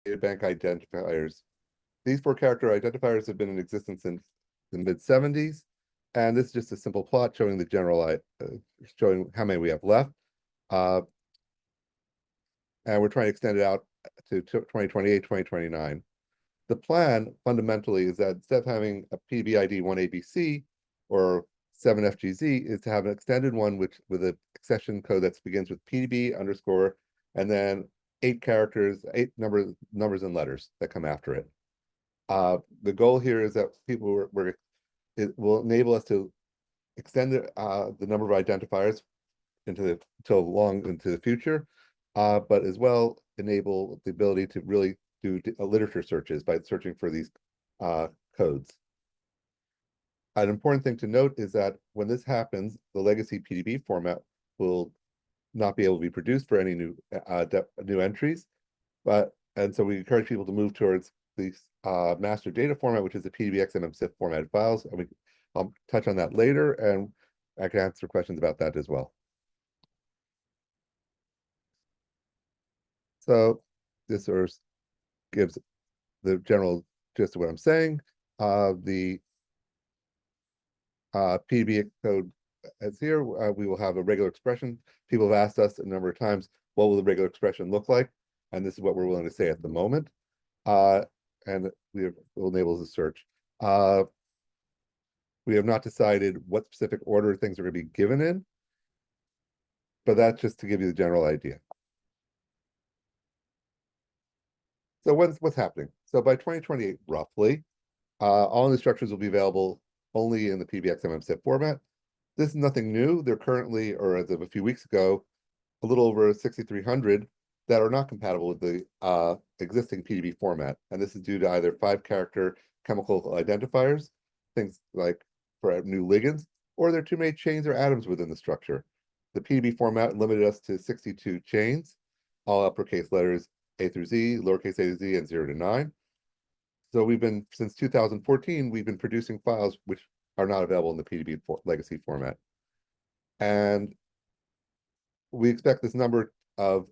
bank identifiers. These 4-character identifiers have been in existence since the mid-70s, and this is just a simple plot showing the general, showing how many we have left. And we're trying to extend it out to 2028, 2029. The plan fundamentally is that instead of having a PDB ID 1ABC or 7FGZ, is to have an extended one with an accession code that begins with PDB underscore and then 8 characters, 8 numbers and letters that come after it. The goal here is that it will enable us to extend the number of identifiers until long into the future, but as well enable the ability to really do literature searches by searching for these codes. An important thing to note is that when this happens, the legacy PDB format will not be able to be produced for any new entries, and so we encourage people to move towards the master data format, which is the PDBx mmCIF formatted files, and I'll touch on that later, and I can answer questions about that as well. So this sort of gives the general gist of what I'm saying. The PDB code is here. We will have a regular expression. People have asked us a number of times, what will the regular expression look like? And this is what we're willing to say at the moment. And will enable the search. We have not decided what specific order things are going to be given in, but that's just to give you the general idea. So what's happening? So by 2028, roughly, all new structures will be available only in the PDBx mmCIF format. This is nothing new. There currently, or as of a few weeks ago, a little over 6,300 that are not compatible with the existing PDB format. And this is due to either 5-character chemical identifiers, things like for new ligands, or there are too many chains or atoms within the structure. The PDB format limited us to 62 chains, all uppercase letters A through Z, lowercase a to Z, and 0 to 9. So since 2014, we've been producing files which are not available in the PDB legacy format. And we expect this number of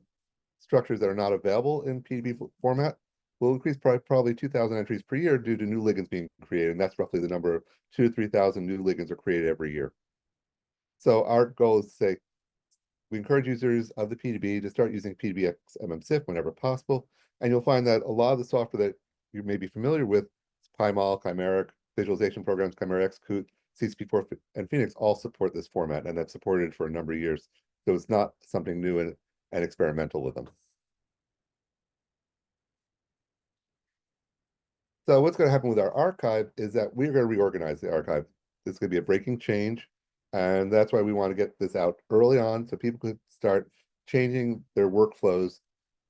structures that are not available in PDB format will increase probably 2,000 entries per year due to new ligands being created. And that's roughly the number of 2,000 to 3,000 new ligands are created every year. So our goal is to say, we encourage users of the PDB to start using PDBx mmCIF whenever possible. And you'll find that a lot of the software that you may be familiar with, PyMol, Chimeric, visualization programs, Chimera Xcode, CCP4, and Phoenix all support this format, and have supported it for a number of years. So it's not something new and experimental with them. So what's going to happen with our archive is that we're going to reorganize the archive. This is going to be a breaking change, and that's why we want to get this out early on so people could start changing their workflows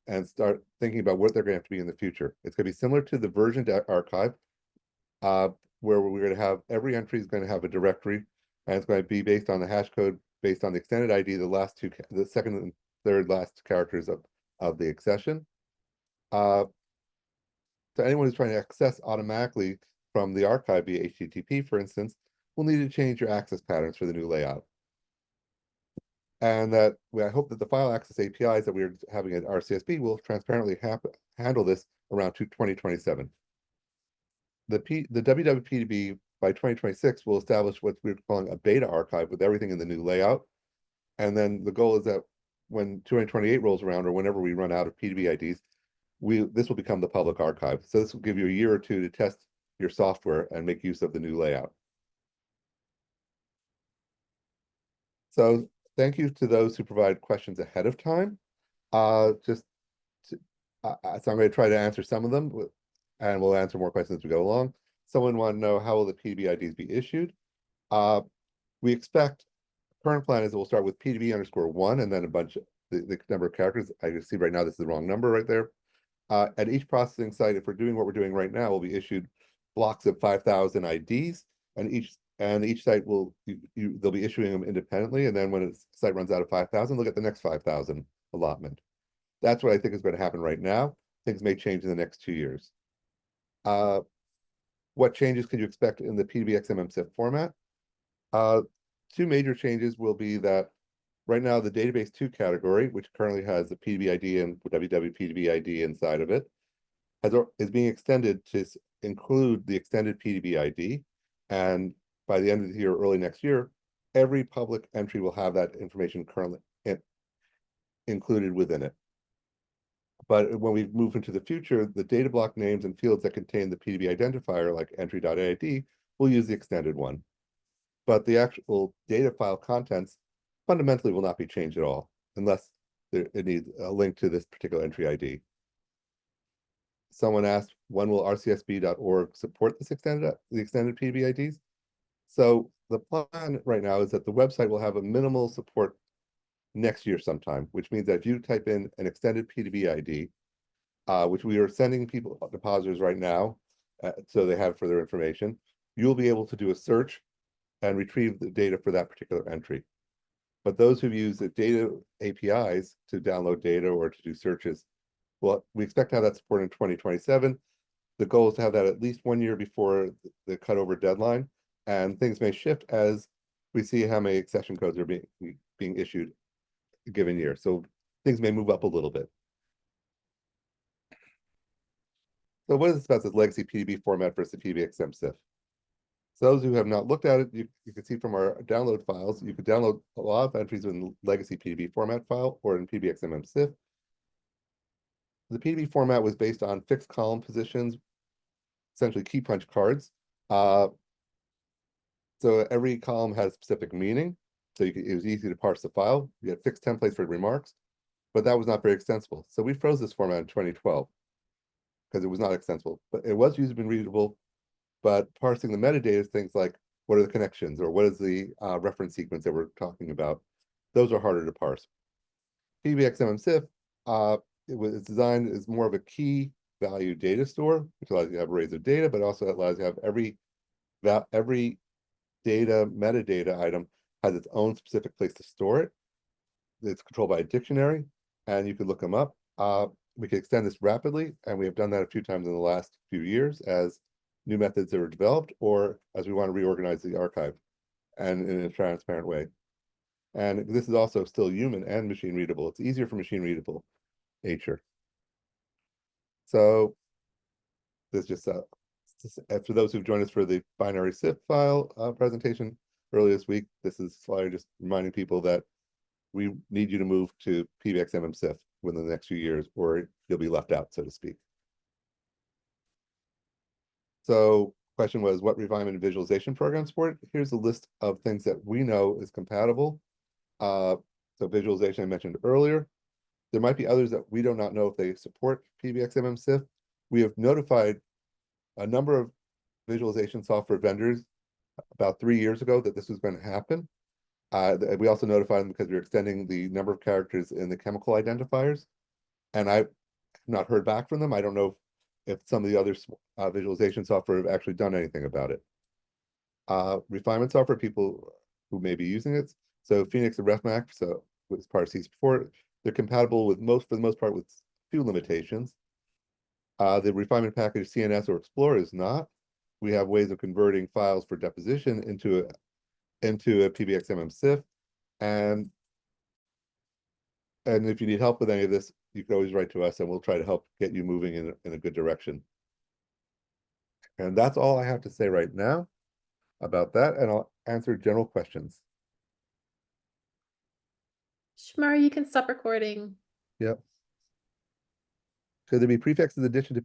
and start thinking about what they're going to have to be in the future. It's going to be similar to the versioned archive, where we're going to have every entry is going to have a directory, and it's going to be based on the hash code, based on the extended ID, the second and third last characters of the accession. So anyone who's trying to access automatically from the archive via HTTP, for instance, will need to change your access patterns for the new layout. And I hope that the file access APIs that we're having at RCSB will transparently handle this around 2027. The wwPDB by 2026 will establish what we're calling a beta archive with everything in the new layout. And then the goal is that when 2028 rolls around, or whenever we run out of PDB IDs, this will become the public archive. So this will give you a year or two to test your software and make use of the new layout. So thank you to those who provide questions ahead of time. So I'm going to try to answer some of them, and we'll answer more questions as we go along. Someone want to know, how will the PDB IDs be issued? We expect, current plan is that we'll start with PDB _1 and then a bunch of the number of characters. I can see right now this is the wrong number right there. At each processing site, if we're doing what we're doing right now, will be issued blocks of 5,000 IDs, and each site they'll be issuing them independently, and then when a site runs out of 5,000, they'll get the next 5,000 allotment. That's what I think is going to happen right now. Things may change in the next 2 years. What changes can you expect in the PDBx mmCIF format? 2 major changes will be that right now the database 2 category, which currently has the PDB ID and wwPDB ID inside of it, is being extended to include the extended PDB ID. And by the end of the year, early next year, every public entry will have that information currently included within it. But when we move into the future, the data block names and fields that contain the PDB identifier, like entry.id, will use the extended one. But the actual data file contents fundamentally will not be changed at all, unless it needs a link to this particular entry ID. Someone asked, when will rcsb.org support the extended PDB IDs? So the plan right now is that the website will have a minimal support next year sometime, which means that if you type in an extended PDB ID, which we are sending people, depositors right now, so they have for their information, you'll be able to do a search and retrieve the data for that particular entry. But those who use the data APIs to download data or to do searches, well, we expect to have that support in 2027. The goal is to have that at least 1 year before the cutover deadline, and things may shift as we see how many accession codes are being issued a given year. So things may move up a little bit. So what is this about this legacy PDB format versus the PDBx mmCIF? So those who have not looked at it, you can see from our download files, you could download a lot of entries in the legacy PDB format file or in PDBx mmCIF. The PDB format was based on fixed column positions, essentially key punch cards. So every column has specific meaning. So it was easy to parse the file. You had fixed templates for remarks, but that was not very extensible. So we froze this format in 2012 because it was not extensible, but it was usable and readable. But parsing the metadata, things like what are the connections or what is the reference sequence that we're talking about, those are harder to parse. PDBx mmCIF, it was designed as more of a key value data store, which allows you to have arrays of data, but also allows you to have every data metadata item has its own specific place to store it. It's controlled by a dictionary, and you can look them up. We can extend this rapidly, and we have done that a few times in the last few years as new methods that were developed, or as we want to reorganize the archive and in a transparent way. And this is also still human and machine readable. It's easier for machine readable nature. So this just for those who've joined us for the binary CIF file presentation earlier this week, this is slide just reminding people that we need you to move to PDBx mmCIF within the next few years, or you'll be left out, so to speak. So question was, what refinement and visualization programs support? Here's a list of things that we know is compatible. So visualization I mentioned earlier. There might be others that we do not know if they support PDBx mmCIF. We have notified a number of visualization software vendors about 3 years ago that this was going to happen. We also notified them because we were extending the number of characters in the chemical identifiers. And I've not heard back from them. I don't know if some of the other visualization software have actually done anything about it. Refinement software, people who may be using it. So Phoenix and RefMax, so with parses before, they're compatible with for the most part, with few limitations. The refinement package CNS or Explorer is not. We have ways of converting files for deposition into a PDBx mmCIF, and if you need help with any of this, you can always write to us, and we'll try to help get you moving in a good direction. And that's all I have to say right now about that, and I'll answer general questions. Shmar, you can stop recording. Yep. Could there be prefixes addition to